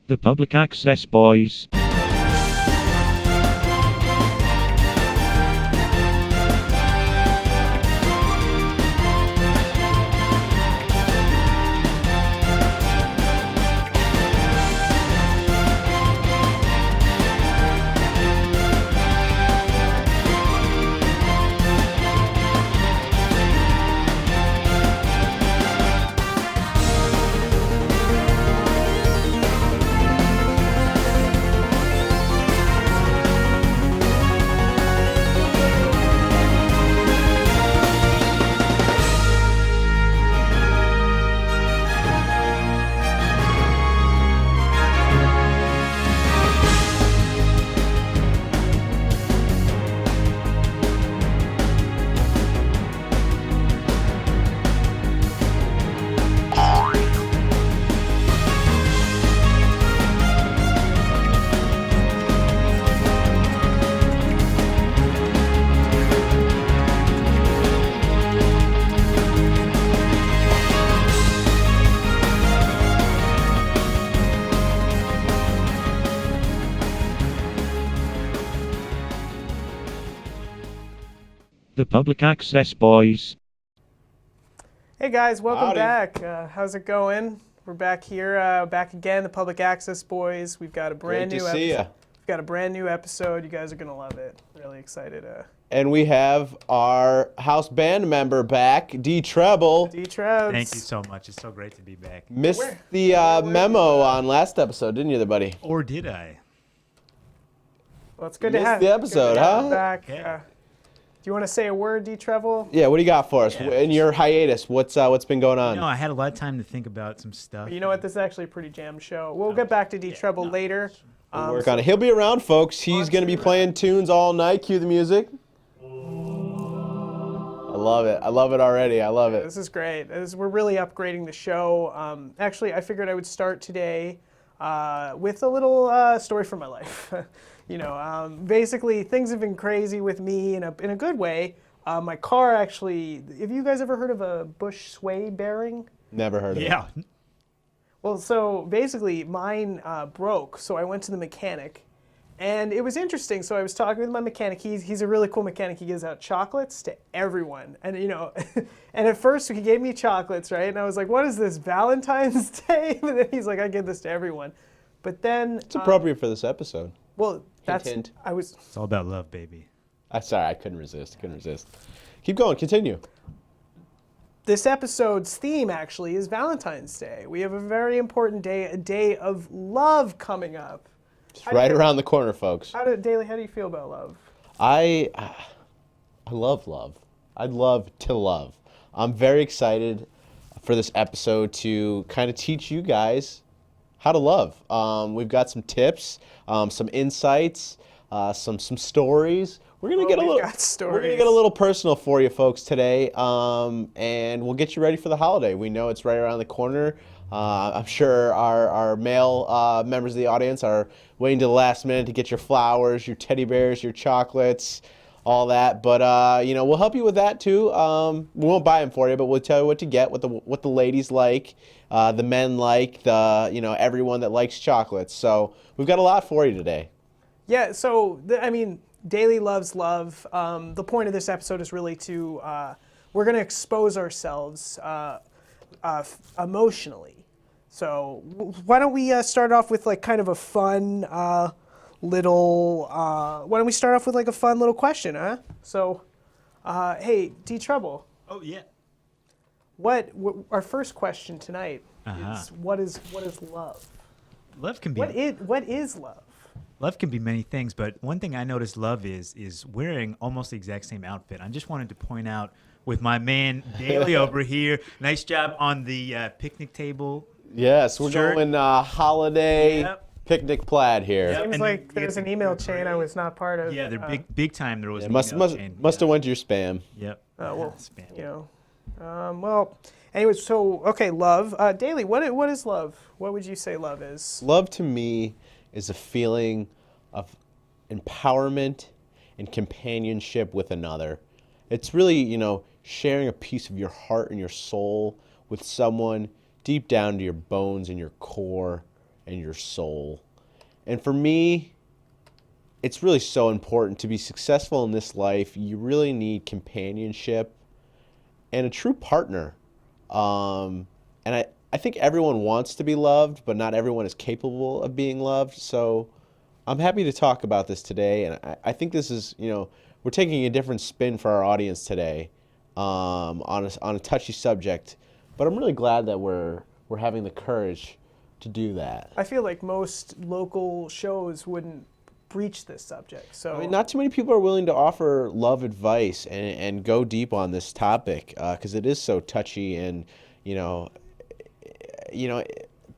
The Public Access Boys. The Public Access Boys. Hey guys, welcome Howdy. back. How's it going? We're back here, back again, the Public Access Boys. We've got a brand Great new to see ya. We've got a brand new episode. You guys are gonna love it. Really excited. And we have our house band member back, D Treble. D-Trebs. Thank you so much. It's so great to be back. Missed Where- the memo on last episode, didn't you, there, buddy? Or did I? Well, it's good to Missed have the good to episode, have you huh? back. Yeah. Do you want to say a word, D-Treble? Yeah, what do you got for us? Yeah. In your hiatus, what's been going on? No, I had a lot of time to think about some stuff. You know what? This is actually a pretty jammed show. We'll get back to D-Treble later. We'll work on it. He'll be around, folks. He's going to be playing tunes all night. Cue the music. I love it. I love it already. I love it. This is great. We're really upgrading the show. Actually, I figured I would start today with a little story from my life. Basically, things have been crazy with me in a good way. My car actually. Have you guys ever heard of a bush sway bearing? Never heard of it. Yeah. Well, so basically, mine broke. So I went to the mechanic, and it was interesting. So I was talking with my mechanic. He's a really cool mechanic. He gives out chocolates to everyone, and and at first he gave me chocolates, right? And I was like, "What is this, Valentine's Day?" But then he's like, "I give this to everyone." But then It's appropriate for this episode. well, that's hint. I was. It's all about love, baby. Sorry, I couldn't resist. Keep going. Continue. This episode's theme actually is Valentine's Day. We have a very important day, a day of love coming up. It's right around the corner, folks. Daly, how do you feel about love? I love love. I'd love to love. I'm very excited for this episode to kind of teach you guys how to love. We've got some tips, some insights, some stories. We're gonna get a we've little. got We're gonna stories. get a little personal for you folks today, and we'll get you ready for the holiday. We know it's right around the corner. I'm sure our male members of the audience are waiting to the last minute to get your flowers, your teddy bears, your chocolates, all that. But we'll help you with that too. We won't buy them for you, but we'll tell you what to get, what the ladies like, the men like, everyone that likes chocolates. So we've got a lot for you today. Yeah, so, Daly loves love. The point of this episode is really to, we're going to expose ourselves emotionally. So why don't we start off with like kind of a fun why don't we start off with like a fun little question, huh? So, hey, D-Trouble, Oh, yeah. what our first question tonight Uh-huh. is what is love? Love can be What is love? love can be many things, but one thing I noticed love is wearing almost the exact same outfit. I just wanted to point out with my man Daly over here. Nice job on the picnic table. Yes, we're Shirt. going holiday Yep. picnic plaid here. Yep. Seems And like you get there's an the- email the chain I braid. was not part of. Yeah, they're big time. There was It an must email have chain. have went to your spam. Yep. Well, Spam. well, anyways, so, okay, love. Daly, what is love? What would you say love is? Love to me is a feeling of empowerment and companionship with another. It's really, sharing a piece of your heart and your soul with someone deep down to your bones and your core. and your soul. And for me, it's really so important to be successful in this life. You really need companionship and a true partner. And I think everyone wants to be loved, but not everyone is capable of being loved. So I'm happy to talk about this today. And I think this is, we're taking a different spin for our audience today on a touchy subject. But I'm really glad that we're having the courage to do that. I feel like most local shows wouldn't breach this subject. So I mean, not too many people are willing to offer love advice and go deep on this topic because it is so touchy, and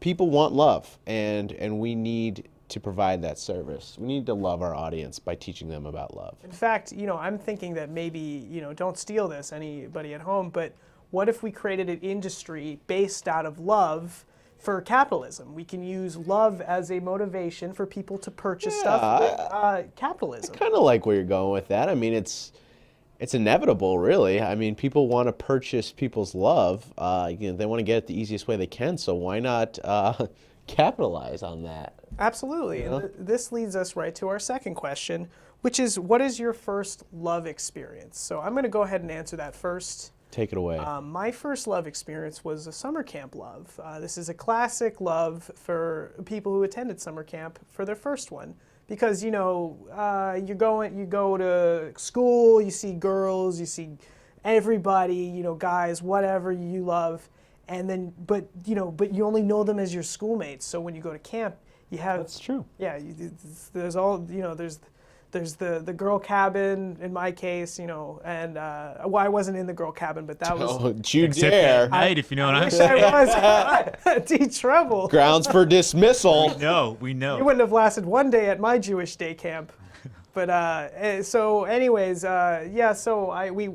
people want love, and we need to provide that service. We need to love our audience by teaching them about love. in fact, I'm thinking that maybe, don't steal this, anybody at home, but what if we created an industry based out of love for capitalism? We can use love as a motivation for people to purchase stuff with capitalism. I kind of like where you're going with that. I mean, it's inevitable, really. I mean, people want to purchase people's love. They want to get it the easiest way they can. So why not capitalize on that? Absolutely. And this leads us right to our second question, which is, what is your first love experience? So I'm going to go ahead and answer that first. Take it away. My first love experience was a summer camp love. This is a classic love for people who attended summer camp for their first one, because you go to school, you see girls, you see everybody, guys, whatever you love, and then but you only know them as your schoolmates. So when you go to camp, you have That's true. Yeah, there's all there's the girl cabin in my case, and I wasn't in the girl cabin, but that was. Oh, you Except dare. at night, if you know what I'm Wish saying. I was. Deep trouble. Grounds for dismissal. No, we know. You wouldn't have lasted one day at my Jewish day camp. But so anyways, so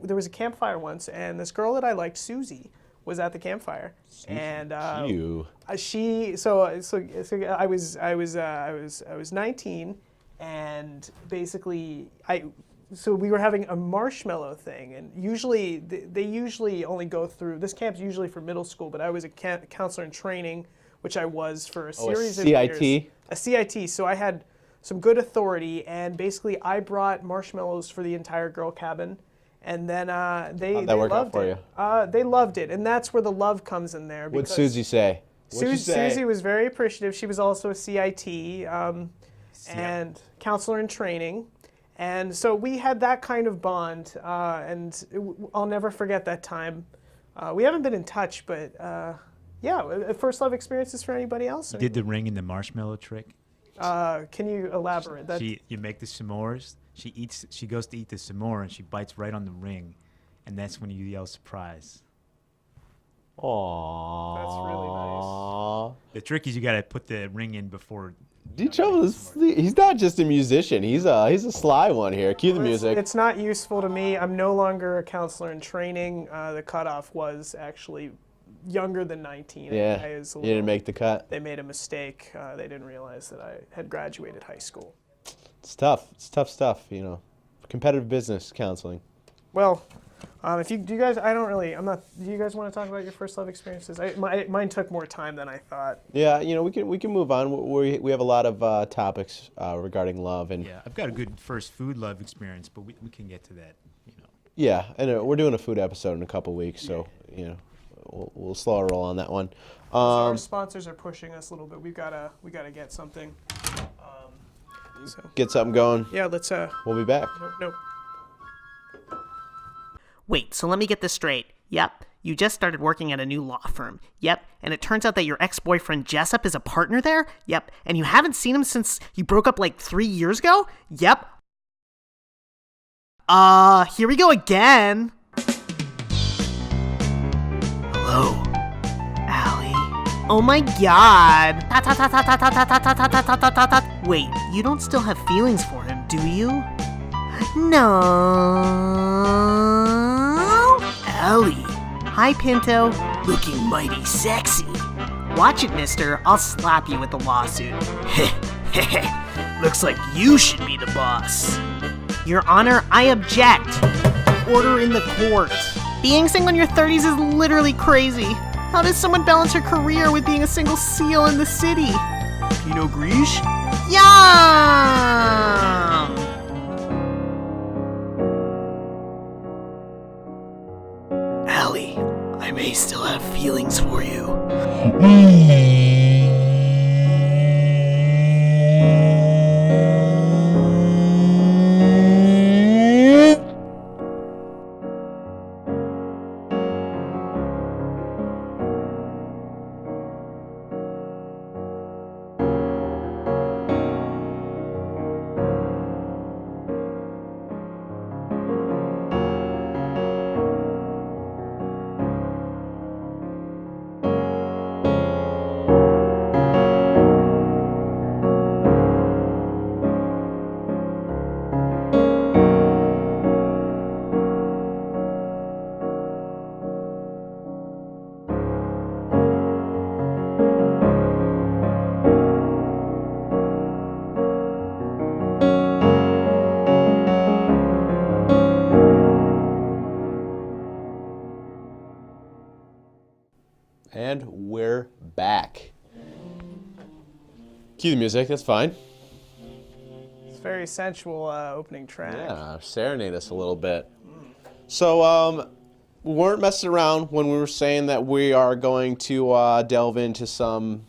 there was a campfire once, and this girl that I liked, Susie, was at the campfire, and You. I was 19, and basically so we were having a marshmallow thing, and usually they usually only go through, this camp's usually for middle school, but I was a counselor in training, which I was for a series of CIT? years. A CIT. So I had some good authority, and basically I brought marshmallows for the entire girl cabin, and then they How'd that work out loved for it. you? They loved it, and that's where the love comes in there. What'd because Susie say? Susie was very appreciative. She was also a CIT and counselor in training. And so we had that kind of bond, and I'll never forget that time. We haven't been in touch, but first love experiences for anybody else? You did the ring and the marshmallow trick. Can you elaborate? You make the s'mores. She goes to eat the s'more, and she bites right on the ring, and that's when you yell surprise. Aww. That's really nice. The trick is you gotta put the ring in before. He's not just a musician. He's a sly one here. Cue the music. It's not useful to me. I'm no longer a counselor in training. The cutoff was actually younger than 19. Yeah, you didn't make the cut. They made a mistake. They didn't realize that I had graduated high school. It's tough. It's tough stuff, Competitive business counseling. Well, do you guys want to talk about your first love experiences? Mine took more time than I thought. Yeah, we can move on. We have a lot of topics regarding love, and Yeah, I've got a good first food love experience, but we can get to that. yeah, and we're doing a food episode in a couple weeks, so we'll slow our roll on that one. So our sponsors are pushing us a little bit. We gotta get something. Get something going. Yeah, let's. We'll be back. Nope. Wait, so let me get this straight. Yep, you just started working at a new law firm. Yep, and it turns out that your ex-boyfriend Jessup is a partner there? Yep, and you haven't seen him since you broke up like 3 years ago? Yep. Here we go again. Hello, Allie. Oh my god. Wait, you don't still have feelings for him, do you? No. Ellie. Hi, Pinto. Looking mighty sexy. Watch it, mister. I'll slap you with the lawsuit. Looks like you should be the boss. Your Honor, I object. Order in the court. Being single in your 30s is literally crazy. How does someone balance her career with being a single seal in the city? Pinot Gris? Yum! Allie, I may still have feelings for you. And we're back. Cue the music, that's fine. It's a very sensual opening track. Yeah, serenade us a little bit. So, we weren't messing around when we were saying that we are going to delve into some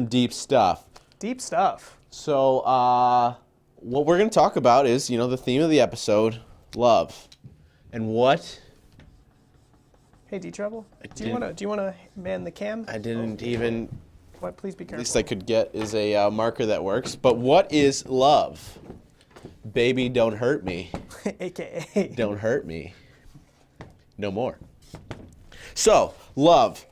deep stuff. Deep stuff. So, what we're going to talk about is, the theme of the episode, love. And what? Hey, D-Trouble, do you wanna man the cam? I didn't even, What? Please be at careful. least I could get, is a marker that works. But what is love? Baby, don't hurt me. AKA. Don't hurt me. No more. So, love.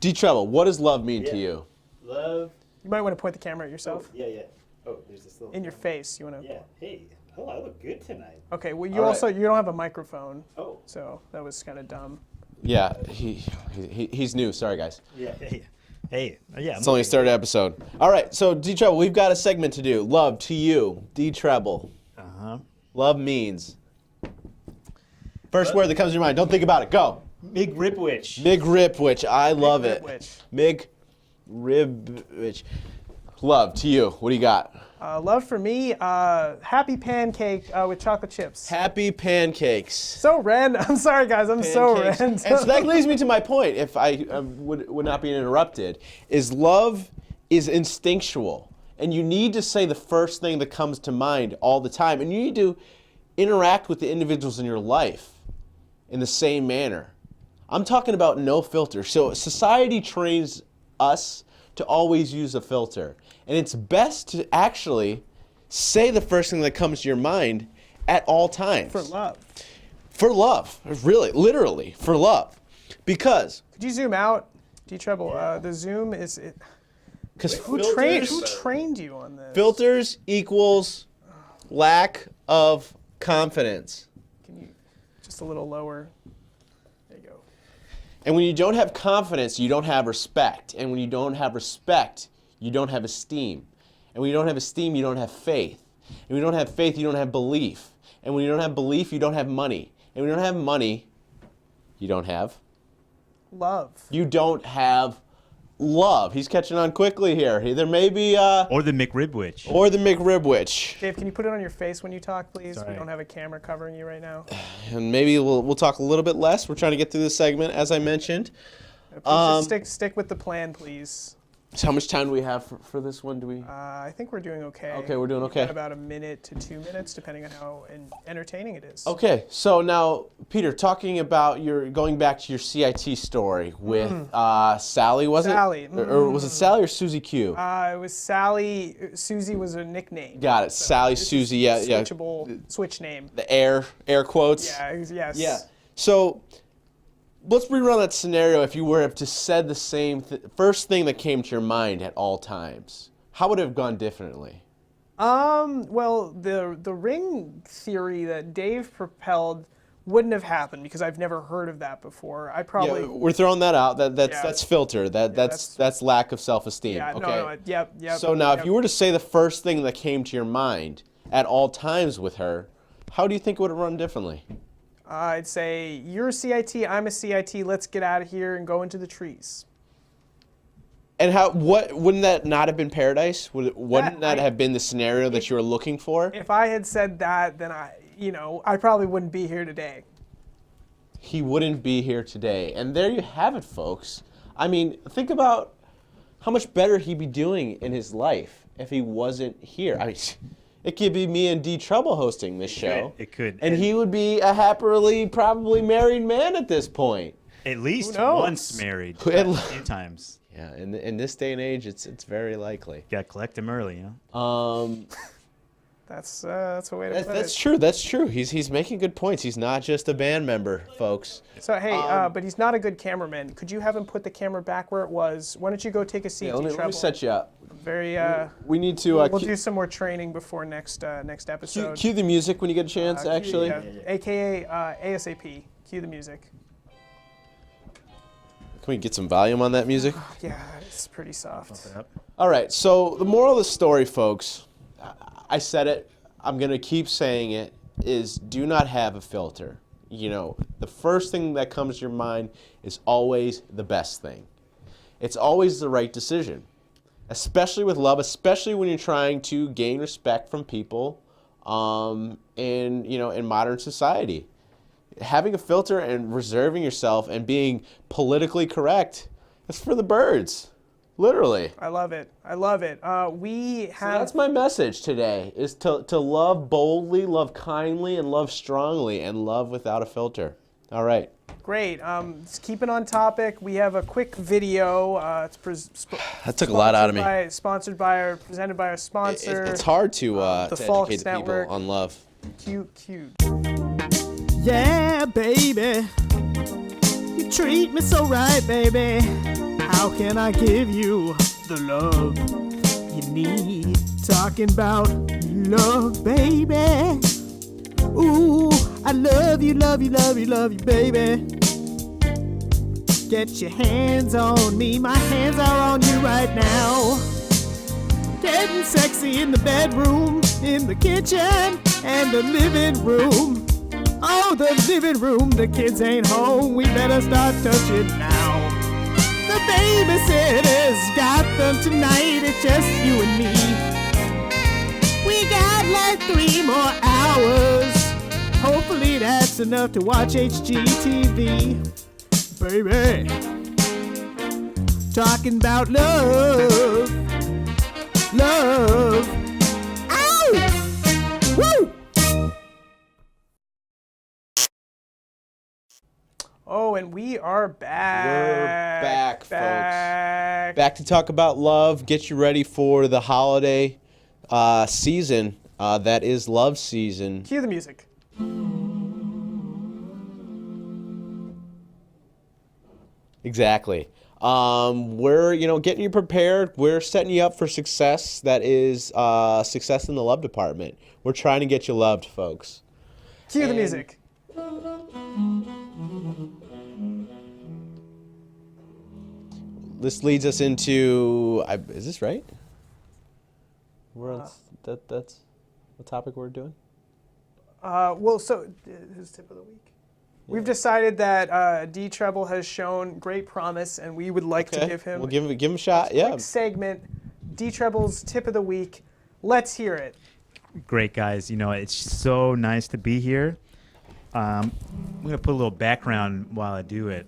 D-Trouble, what does love mean to you? Love. You might want to point the camera at yourself. Yeah. Oh, there's this little. In your face. You want to. Yeah. Hey. Oh, I look good tonight. Okay. Well, you All right. also you don't have a microphone. Oh. So that was kind of dumb. Yeah, he's new. Sorry, guys. Yeah. Hey. Yeah. It's only a third episode. All right, so D-Treble, we've got a segment to do. Love to you, D-Treble. Uh-huh. Love means. First word that comes to your mind. Don't think about it. Go. Big Ripwitch. Mig Ripwitch. I love it. Ripwitch. Mig Ribwitch. Love to you. What do you got? Love for me, happy pancake with chocolate chips. Happy pancakes. So random. I'm sorry, guys. I'm so Pancakes. random. And so that leads me to my point, if I would not be interrupted, is love is instinctual. And you need to say the first thing that comes to mind all the time. And you need to interact with the individuals in your life in the same manner. I'm talking about no filter. So society trains us to always use a filter. And it's best to actually say the first thing that comes to your mind at all times. For love. For love. Really, literally, for love. Because Could you zoom out, D-Treble? The zoom is. Who filters, trained you on this? filters equals lack of confidence. Can you just a little lower? There you go. And when you don't have confidence, you don't have respect. And when you don't have respect, you don't have esteem. And when you don't have esteem, you don't have faith. And when you don't have faith, you don't have belief. And when you don't have belief, you don't have money. And when you don't have money, you don't have? Love. You don't have love. He's catching on quickly here. There may be, Or the McRibwitch. or the McRibwitch. Dave, can you put it on your face when you talk, please? Sorry. We don't have a camera covering you right now. And maybe we'll talk a little bit less. We're trying to get through this segment, as I mentioned. Please just stick with the plan, please. So how much time do we have for this one? Do we? I think we're doing okay. Okay, we're doing We've okay. got about a minute to 2 minutes, depending on how entertaining it is. Okay, so now, Peter, talking about going back to your CIT story with Sally, was Sally, it? Or was it Sally or Susie Q? It was Sally. Susie was a nickname. Got it. Sally, it's a Susie, yeah. Switchable switch name. The air quotes. Yeah. Yes. Yeah. So let's rerun that scenario. If you were to said the same first thing that came to your mind at all times, how would it have gone differently? Well, the ring theory that Dave propelled wouldn't have happened because I've never heard of that before. I probably. Yeah, we're throwing that out. That's Yeah. that's filter. That's lack of self-esteem. Yeah. Okay. No. Yep. So now, yep. if you were to say the first thing that came to your mind at all times with her, how do you think it would have run differently? I'd say you're a CIT. I'm a CIT. Let's get out of here and go into the trees. And wouldn't that not have been paradise? Wouldn't that have been the scenario that you were looking for? If I had said that, then I probably wouldn't be here today. He wouldn't be here today. And there you have it, folks. I mean, think about how much better he'd be doing in his life if he wasn't here. I mean, it could be me and D Trouble hosting this show. It could. And he would be a happily, probably married man at this point. At least knows? once married. At A few times. Yeah, in this day and age, it's very likely. Got to collect him early, you know? That's a way to put That's it. true. That's true. He's making good points. He's not just a band member, folks. So hey, but he's not a good cameraman. Could you have him put the camera back where it was? Why don't you go take a seat? Yeah, let me Treble? set you up. Very. We need to We'll do some more training before next episode. cue the music when you get a chance. Cue- Actually, yeah, AKA ASAP. Cue the music. can we get some volume on that music? Yeah, it's pretty soft. All right. So the moral of the story, folks, I said it. I'm gonna keep saying it. Is do not have a filter. You know, the first thing that comes to your mind is always the best thing. It's always the right decision, especially with love, especially when you're trying to gain respect from people, in modern society. Having a filter and reserving yourself and being politically correct, that's for the birds, literally. I love it. I love it. We So have. that's my message today, is to love boldly, love kindly, and love strongly, and love without a filter. All right. Great. Just keeping on topic, we have a quick video. That took a lot out of me. Presented by our sponsor. It's hard to the to Folks educate the people Network. on love. Cute. Yeah, baby. You treat me so right, baby. How can I give you the love you need? Talking about love, baby. Ooh, I love you, baby. Get your hands on me, my hands are on you right now. Getting sexy in the bedroom, in the kitchen, and the living room. Oh, the living room, the kids ain't home, we better start touching now. The babysitter's got them tonight, it's just you and me. We got like 3 more hours. Hopefully that's enough to watch HGTV. Baby, talking about love. Ow! Woo! Oh, and we are back. We're back, folks. Back. Back to talk about love. Get you ready for the holiday season. That is love season. Cue the music. Exactly. We're getting you prepared. We're setting you up for success. That is success in the love department. We're trying to get you loved, folks. Cue the music. This leads us into. Is this right? We're on, that's the topic we're doing. His tip of the week. We've decided that D Treble has shown great promise, and we would like to give him We'll give him a shot. Yeah. quick segment. D Treble's tip of the week. Let's hear it. Great, guys. It's so nice to be here. I'm going to put a little background while I do it,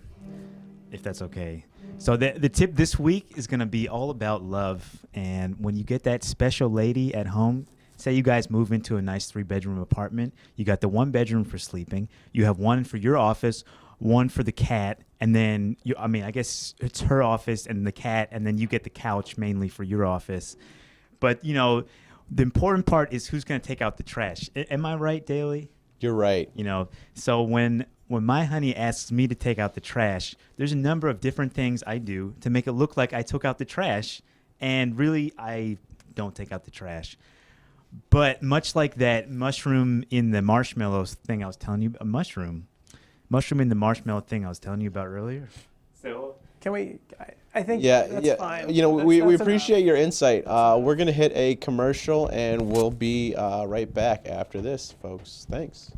if that's okay. So the tip this week is going to be all about love. And when you get that special lady at home, say you guys move into a nice 3-bedroom apartment. You got the 1 bedroom for sleeping. You have 1 for your office, 1 for the cat. And then, I guess it's her office and the cat. And then you get the couch mainly for your office. But, the important part is who's going to take out the trash. Am I right, Daly? You're right. So when my honey asks me to take out the trash, there's a number of different things I do to make it look like I took out the trash, and really I don't take out the trash. But much like that mushroom in the marshmallows thing I was telling you, mushroom in the marshmallow thing I was telling you about earlier. So Can we? I think Yeah, that's yeah. fine. We That's appreciate your insight. We're gonna hit a commercial, and we'll be right back after this, folks. Thanks.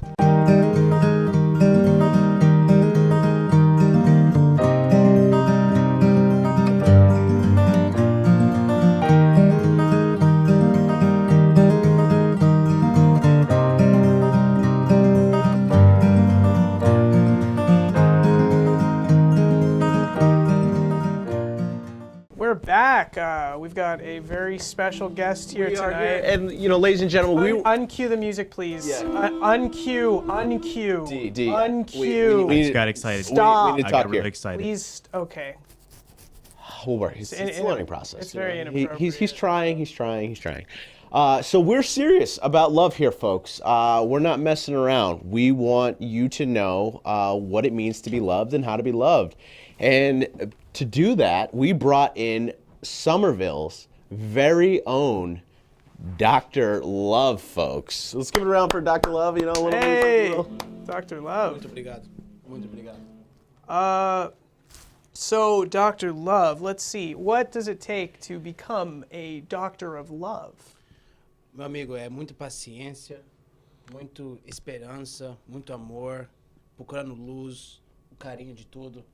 back. We've got a very special guest here tonight. And you know, ladies and gentlemen, Uncue the music, please. Yeah. Uncue. D. Uncue. We I need- just got excited. Stop. we need to I talk got here. really excited. Please. Okay. We'll work. It's a learning process. It's you know. very inappropriate. He's trying. So we're serious about love here, folks. We're not messing around. We want you to know what it means to be loved and how to be loved. And to do that, we brought in Somerville's very own Dr. Love, folks. Let's give it a round for Dr. Love. You know, a little Hey, bit. Dr. Love. Muito obrigado. Muito obrigado. So, Dr. Love, let's see. What does it take to become a doctor of love? Meu amigo, é muita paciência, muito esperança, muito amor, procurando luz, o carinho de tudo.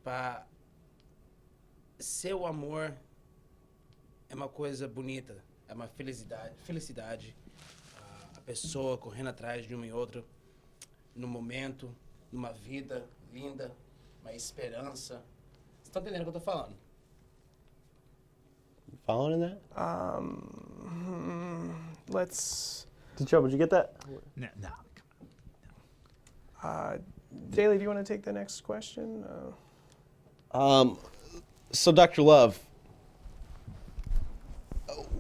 Para ser o amor é uma coisa bonita, é uma felicidade. A pessoa correndo atrás de uma e outra, no momento, numa vida linda, uma esperança. Você está entendendo o que eu tô falando? Following that? Let's. Did you get that? No. Daly, do you want to take the next question? So, Dr. Love,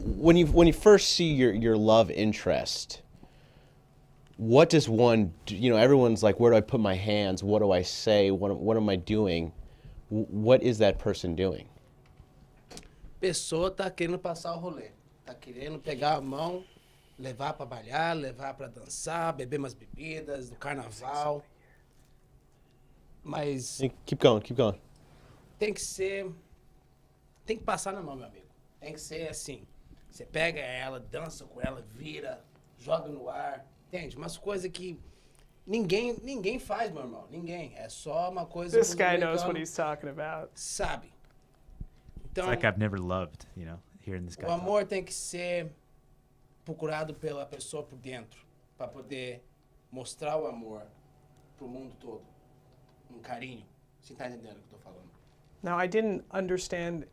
when you first see your love interest, what does one do? You know, everyone's like, where do I put my hands? What do I say? What am I doing? What is that person doing? Pessoa tá querendo passar o rolê, tá querendo pegar a mão, levar para balhar, levar para dançar, beber umas bebidas, no carnaval. Mas Keep going. tem que passar na mão, meu amigo. Tem que ser assim. Você pega ela, dança com ela, vira, joga no ar, entende? Umas coisas que ninguém faz, meu irmão. Ninguém. É só uma coisa This que os guy knows what americanos he's talking about. sabe. Então, It's like I've never loved, hearing this guy o talk. amor tem que ser procurado pela pessoa por dentro, para poder mostrar o amor pro mundo todo. Um carinho. Você tá entendendo o que eu tô falando? Now, I didn't understand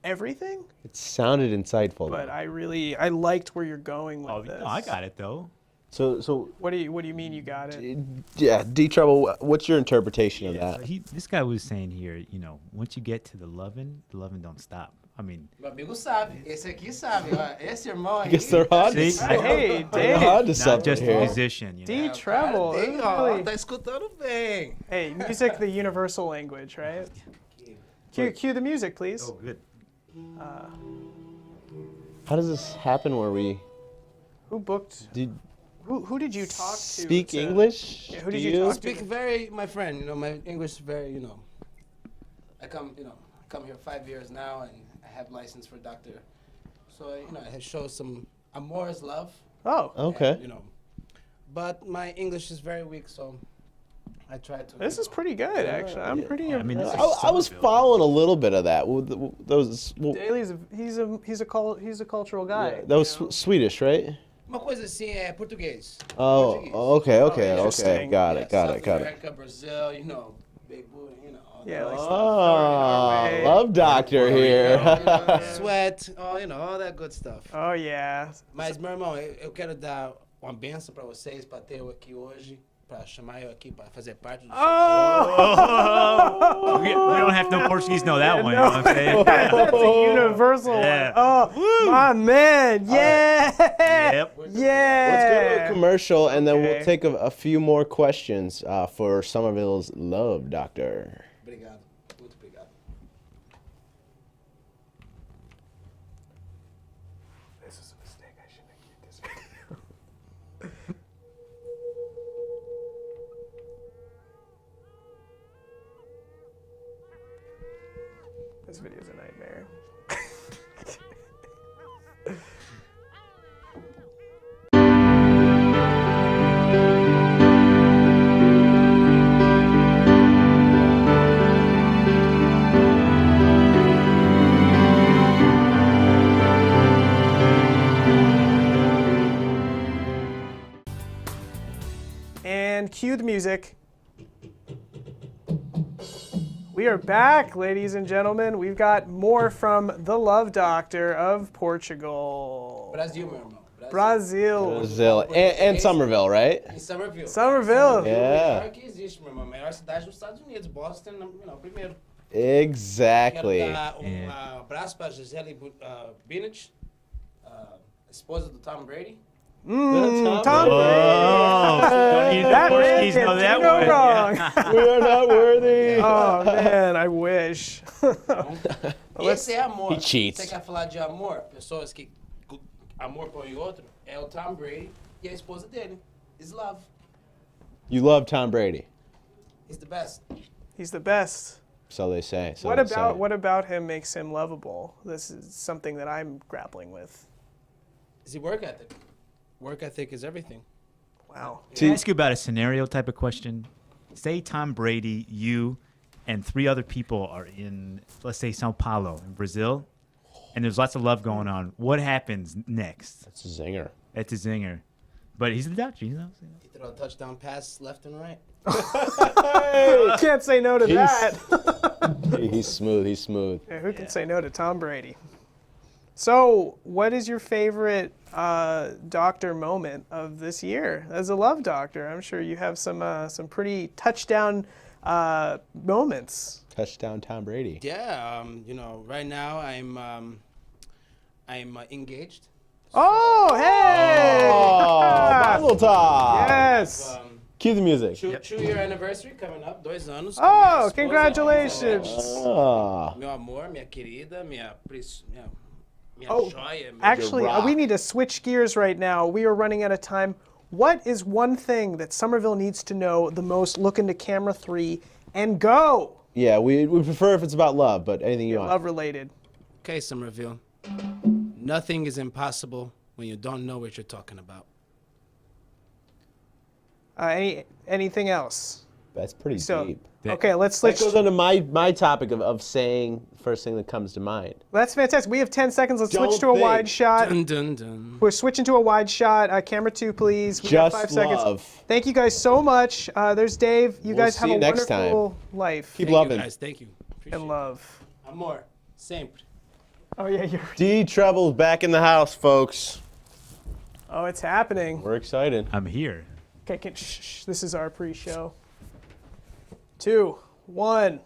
everything, It sounded insightful. but though. I liked where you're going with Oh, this. no, I got it though. So What do you mean you got it? yeah, D Trouble. What's your interpretation of So that? this guy was saying here, once you get to the loving don't stop. I mean, Meu amigo sabe. Esse aqui sabe. Ó, esse irmão aí. I guess they're on to See? something. Hey, They're Dave. on to not something just a here. musician, D Cara, treble. tem, This is ó, really- tá escutando bem. Hey, music, the universal language, right? Cue the music, please. Oh, good. How does this happen where we Who booked? did Who did you talk to? speak to- English? Yeah, who Do did you talk to? Speak very, my friend. My English is very, I come here 5 years now, and I have license for doctor. So, I have shown some amor is love. Oh, Okay. And, but my English is very weak, so I try to. this is pretty good, actually. I'm pretty. I mean, impressed. this I was Somerville. following a little bit of that. Those Daly's he's a cultural guy. that was Swedish, right? Uma coisa assim é português. Oh, Português. okay. interesting. Got Yeah, it. South America, Brazil, big booty, all Yeah, that like stuff. Oh, Norway. love doctor here. Sweat, all that good stuff. Oh yeah. Mas, meu irmão, eu quero dar uma benção pra vocês, pra ter eu aqui hoje, pra chamar eu aqui pra fazer parte do Oh, We don't have no Portuguese know that one. You know what I'm saying? that's a universal Yeah. one. Oh, my man. Yeah. Yep. Let's go to a Yeah. commercial, and then we'll Okay. take a few more questions for Somerville's love doctor. Obrigado, muito obrigado. This is a mistake. I shouldn't have queued this video. This video's a nightmare. And cue the music. We are back, ladies and gentlemen. We've got more from the Love Doctor of Portugal. Brasil, meu irmão. Brazil. Brazil and Somerville, right? Em Somerville. Somerville. Yeah. Melhor que existe, meu irmão. Melhor cidade dos Estados Unidos. Boston, primeiro. Exactly. Quero dar abraço para Gisele Bündchen, esposa do Tom Brady. Tom Oh, don't need the That man Portuguese can know do that no one. wrong. We are not worthy. Oh, man, I wish. Esse é amor. He cheats. Você quer falar de amor? Pessoas que amor por outro é o Tom Brady e a esposa dele. Is love. You love Tom Brady, He's the best. He's the best. so they say. So What they say. about him makes him lovable? This is something that I'm grappling with. Is he work ethic? Work ethic is everything. Wow. Can I ask you about a scenario type of question? Say Tom Brady, you, and 3 other people are in, let's say, Sao Paulo in Brazil, and there's lots of love going on. What happens next? That's a zinger. It's a zinger. But he's the doctor, you know? He throw a touchdown pass left and right. Can't say no to that. He's smooth. He's smooth. Yeah, who can say no to Tom Brady? So, what is your favorite doctor moment of this year as a Love Doctor? I'm sure you have some pretty touchdown moments. Touchdown, Tom Brady. Yeah, right now I'm engaged. Oh, hey! Oh, Mazel tov. Yes. Cue the music. 2-year anniversary coming up, 2 anos. com Oh, minha esposa, congratulations. Oh. Meu amor, minha querida, minha Oh, joia. Meu Actually, rock. we need to switch gears right now. We are running out of time. What is one thing that Somerville needs to know the most? Look into camera 3 and go. Yeah, we prefer if it's about love, but anything you want. Love related. Okay, Somerville. Nothing is impossible when you don't know what you're talking about. Anything else? That's pretty So, deep. okay, let's That switch. goes on to my topic of saying first thing that comes to mind. That's fantastic. We have 10 seconds. Let's switch Don't to a think. wide shot. Dun dun dun. We're switching to a wide shot. Camera 2, please. We got Just 5 seconds. love. Thank you guys so much. There's Dave. You We'll guys have see a you next wonderful life Keep Thank loving. you guys, thank you. Appreciate and it. love. Amor, sempre. Oh yeah, you're. D Treble's back in the house, folks. Oh, it's happening. We're excited. I'm here. Okay, shh. This is our pre-show. 2, 1.